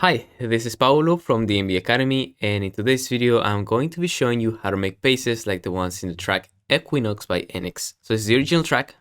Hi, this is Paolo from the MB Academy, and in today's video I'm going to be showing you how to make basses like the ones in the track Equinox by Annix. So this is the original track,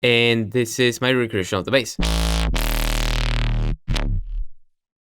and this is my recreation of the bass.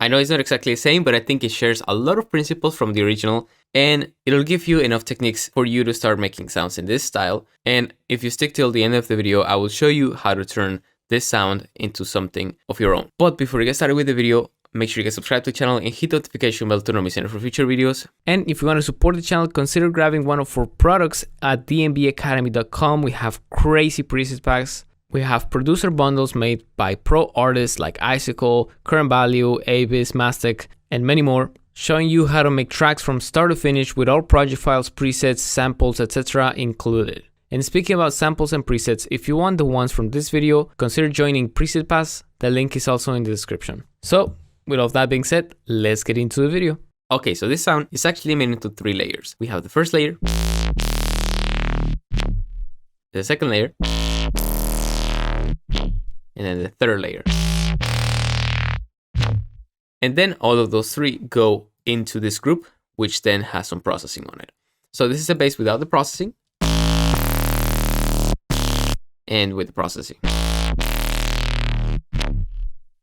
I know it's not exactly the same, but I think it shares a lot of principles from the original, and it'll give you enough techniques for you to start making sounds in this style. And if you stick till the end of the video, I will show you how to turn this sound into something of your own. But before we get started with the video, make sure you get subscribed to the channel and hit the notification bell to not miss any for future videos. And if you want to support the channel, consider grabbing one of our products at dmbacademy.com. We have crazy preset packs. We have producer bundles made by pro artists like Icicle, Current Value, Abyss, Mastic, and many more, showing you how to make tracks from start to finish with all project files, presets, samples, etc. included. And speaking about samples and presets, if you want the ones from this video, consider joining Preset Pass. The link is also in the description. So, with all of that being said, let's get into the video. Okay, so this sound is actually made into 3 layers. We have the first layer, the second layer, and then the third layer. And then all of those 3 go into this group, which then has some processing on it. So this is a bass without the processing, and with the processing. So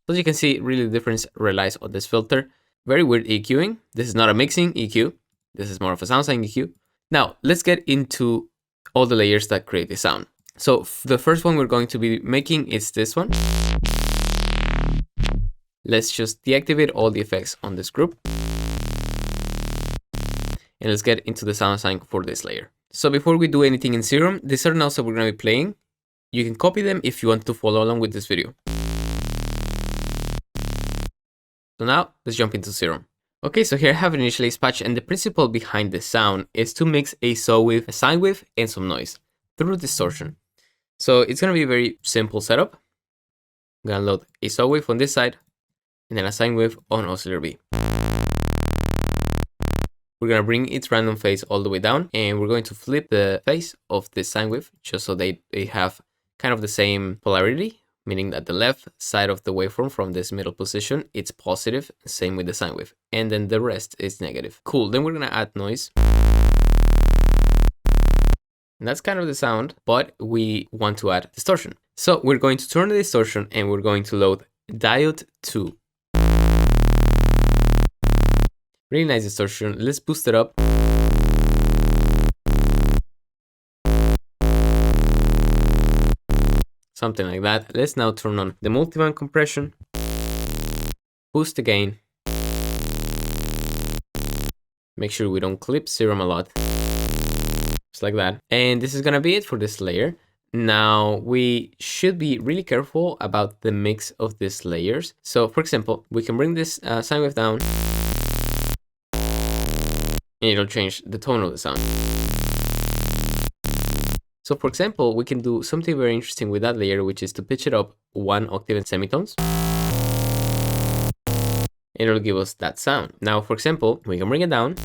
as you can see, really the difference relies on this filter. Very weird EQing. This is not a mixing EQ. This is more of a sound design EQ. Now, let's get into all the layers that create the sound. So the first one we're going to be making is this one. Let's just deactivate all the effects on this group. And let's get into the sound design for this layer. So before we do anything in Serum, these are notes that we're going to be playing. You can copy them if you want to follow along with this video. So now let's jump into Serum. Okay, so here I have an initialize patch, and the principle behind this sound is to mix a saw wave, a sine wave, and some noise through distortion. So it's going to be a very simple setup. I'm going to load a saw wave on this side and then a sine wave on oscillator B. We're going to bring its random phase all the way down, and we're going to flip the phase of this sine wave just so they have kind of the same polarity, meaning that the left side of the waveform from this middle position, it's positive, same with the sine wave, and then the rest is negative. Cool, then we're going to add noise. And that's kind of the sound, but we want to add distortion. So we're going to turn the distortion and we're going to load diode 2. Really nice distortion. Let's boost it up. Something like that. Let's now turn on the multiband compression, boost the gain, make sure we don't clip Serum a lot, just like that. And this is gonna be it for this layer. Now we should be really careful about the mix of these layers. So for example, we can bring this sine wave down, and it'll change the tone of the sound. So for example, we can do something very interesting with that layer, which is to pitch it up 1 octave in semitones. And it'll give us that sound. Now, for example, we can bring it down.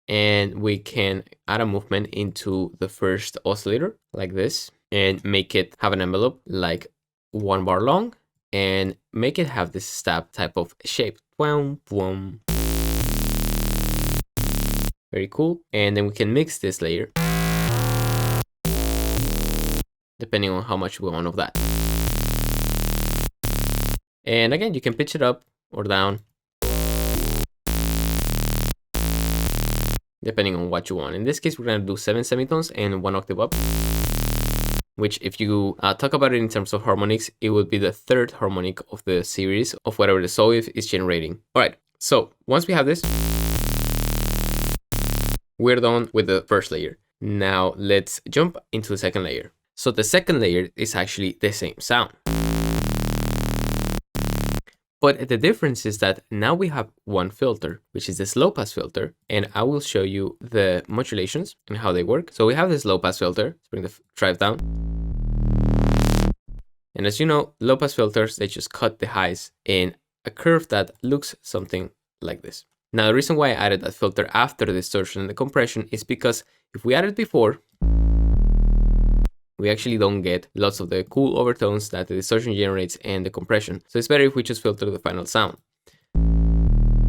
And we can add a movement into the first oscillator, like this. And make it have an envelope, like 1 bar long. And make it have this stab type of shape. Boom, boom. Very cool. And then we can mix this layer depending on how much we want of that. And again, you can pitch it up or down depending on what you want. In this case, we're going to do 7 semitones and 1 octave up, which if you talk about it in terms of harmonics, it would be the 3rd harmonic of the series of whatever the saw wave is generating. All right, so once we have this, we're done with the first layer. Now let's jump into the second layer. So the second layer is actually the same sound. But the difference is that now we have one filter, which is this low pass filter. And I will show you the modulations and how they work. So we have this low pass filter. Let's bring the drive down. And as you know, low pass filters, they just cut the highs in a curve that looks something like this. Now, the reason why I added that filter after the distortion and the compression is because if we added it before, we actually don't get lots of the cool overtones that the distortion generates and the compression. So it's better if we just filter the final sound.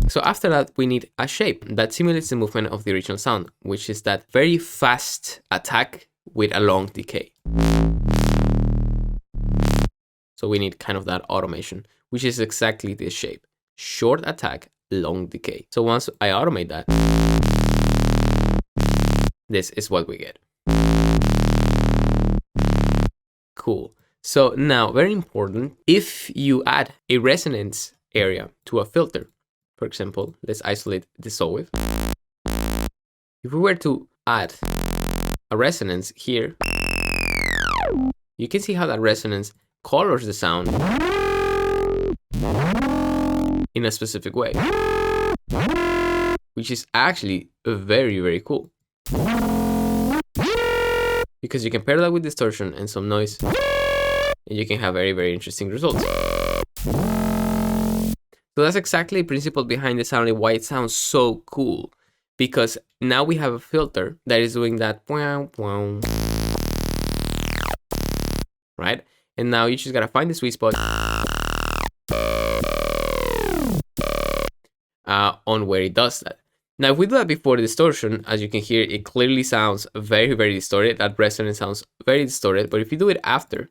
So after that, we need a shape that simulates the movement of the original sound, which is that very fast attack with a long decay. So we need kind of that automation, which is exactly this shape. Short attack, long decay. So once I automate that, this is what we get. Cool. So now, very important, if you add a resonance area to a filter, for example, let's isolate the saw wave. If we were to add a resonance here, you can see how that resonance colors the sound in a specific way, which is actually very, very cool. Because you can pair that with distortion and some noise, and you can have very, very interesting results. So that's exactly the principle behind the sound and why it sounds so cool. Because now we have a filter that is doing that, right? And now you just gotta find the sweet spot on where it does that. Now, if we do that before the distortion, as you can hear, it clearly sounds very, very distorted. That resonance sounds very distorted. But if you do it after,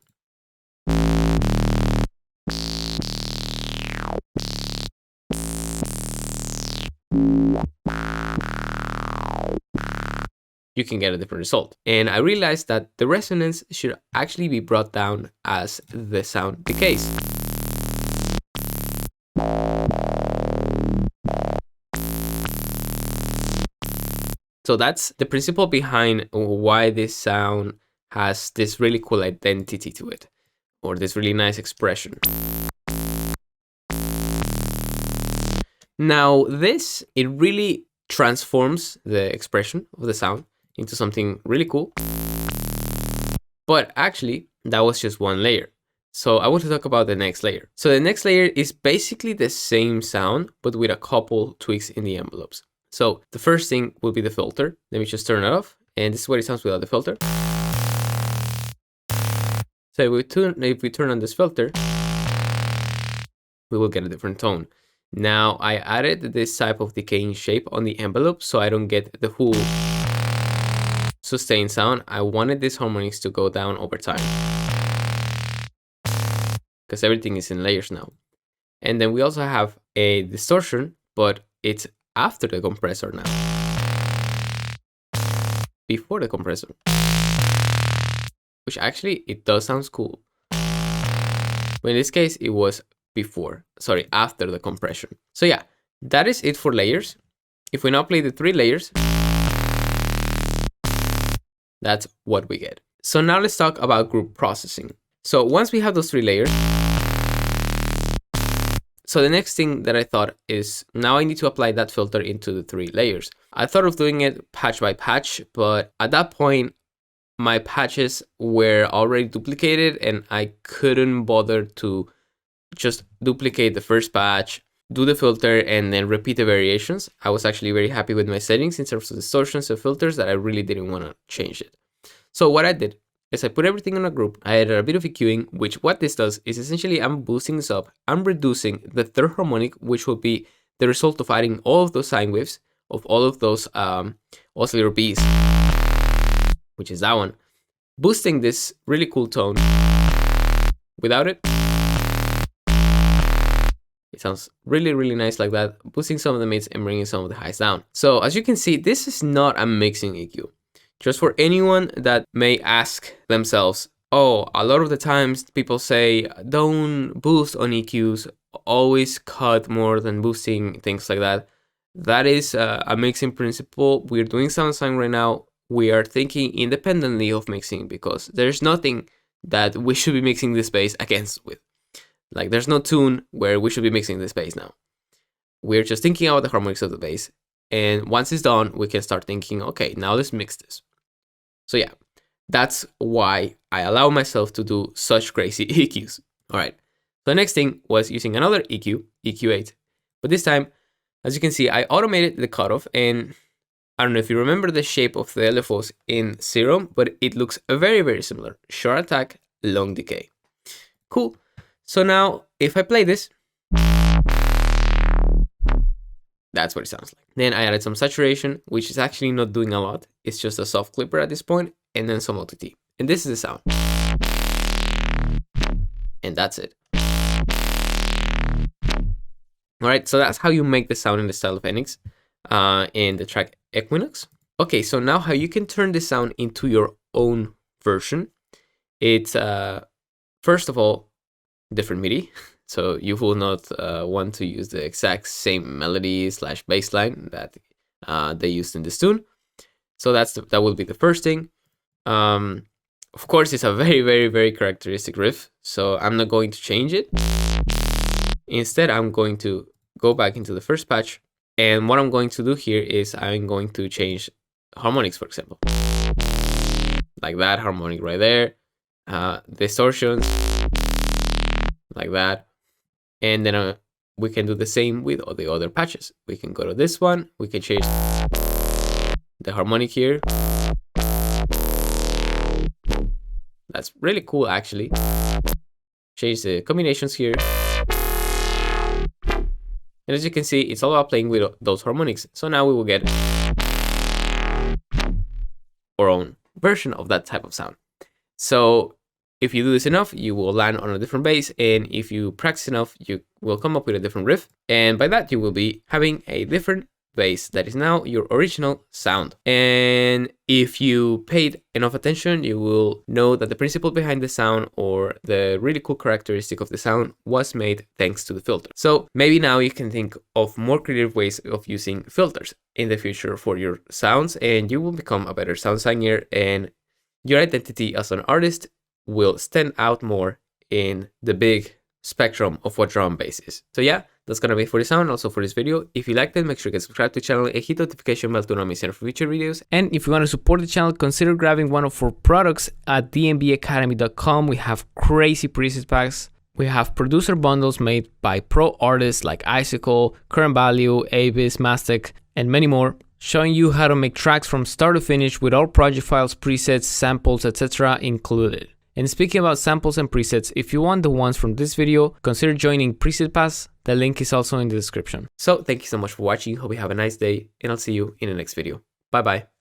you can get a different result. And I realized that the resonance should actually be brought down as the sound decays. So that's the principle behind why this sound has this really cool identity to it, or this really nice expression. Now this, it really transforms the expression of the sound into something really cool. But actually, that was just one layer. So I want to talk about the next layer. So the next layer is basically the same sound, but with a couple tweaks in the envelopes. So the first thing will be the filter. Let me just turn it off. And this is what it sounds without the filter. So if we turn on this filter, we will get a different tone. Now I added this type of decaying shape on the envelope so I don't get the full sustained sound. I wanted these harmonics to go down over time, because everything is in layers now. And then we also have a distortion, but it's after the compressor now, before the compressor, which actually, it does sound cool. But in this case, it was after the compression. So yeah, that is it for layers. If we now play the 3 layers, that's what we get. So now let's talk about group processing. So once we have those 3 layers, so the next thing that I thought is, now I need to apply that filter into the 3 layers. I thought of doing it patch by patch, but at that point, my patches were already duplicated and I couldn't bother to just duplicate the first patch, do the filter, and then repeat the variations. I was actually very happy with my settings in terms of distortions and filters that I really didn't want to change it. So what I did is I put everything in a group. I added a bit of EQing, which what this does is essentially I'm boosting this up. I'm reducing the third harmonic, which will be the result of adding all of those sine waves of all of those oscillator Bs, which is that one. Boosting this really cool tone. Without it, it sounds really, really nice like that. Boosting some of the mids and bringing some of the highs down. So as you can see, this is not a mixing EQ. Just for anyone that may ask themselves, oh, a lot of the times people say, don't boost on EQs, always cut more than boosting, things like that. That is a mixing principle. We're doing sound design right now. We are thinking independently of mixing because there's nothing that we should be mixing this bass against with. Like there's no tune where we should be mixing this bass now. We're just thinking about the harmonics of the bass. And once it's done, we can start thinking, okay, now let's mix this. So yeah, that's why I allow myself to do such crazy EQs. All right. So the next thing was using another EQ, EQ8. But this time, as you can see, I automated the cutoff and I don't know if you remember the shape of the LFOs in Serum, but it looks very, very similar. Short attack, long decay. Cool. So now if I play this, that's what it sounds like. Then I added some saturation, which is actually not doing a lot. It's just a soft clipper at this point, and then some OTT. And this is the sound. And that's it. All right, so that's how you make the sound in the style of Annix in the track Equinox. Okay, so now how you can turn this sound into your own version. It's, first of all, different MIDI. So you will not want to use the exact same melody / bass line that they used in this tune. So that will be the first thing. Of course, it's a very, very, very characteristic riff. So I'm not going to change it. Instead, I'm going to go back into the first patch. And what I'm going to do here is I'm going to change harmonics, for example. Like that harmonic right there. Distortions. Like that. And then we can do the same with all the other patches. We can go to this one. We can change the harmonic here. That's really cool, actually. Change the combinations here. And as you can see, it's all about playing with those harmonics. So now we will get our own version of that type of sound. So if you do this enough, you will land on a different bass. And if you practice enough, you will come up with a different riff. And by that, you will be having a different bass that is now your original sound. And if you paid enough attention, you will know that the principle behind the sound, or the really cool characteristic of the sound, was made thanks to the filter. So maybe now you can think of more creative ways of using filters in the future for your sounds, and you will become a better sound designer, and your identity as an artist will stand out more in the big spectrum of what drum and bass is. So yeah, that's gonna be it for the sound, also for this video. If you liked it, make sure you get subscribed to the channel and hit the notification bell to not miss any future videos. And if you want to support the channel, consider grabbing one of our products at dnbacademy.com. We have crazy preset packs. We have producer bundles made by pro artists like Icicle, Current Value, Abyss, Mastic, and many more, showing you how to make tracks from start to finish with all project files, presets, samples, etc. included. And speaking about samples and presets, if you want the ones from this video, consider joining Preset Pass. The link is also in the description. So thank you so much for watching. Hope you have a nice day, and I'll see you in the next video. Bye bye.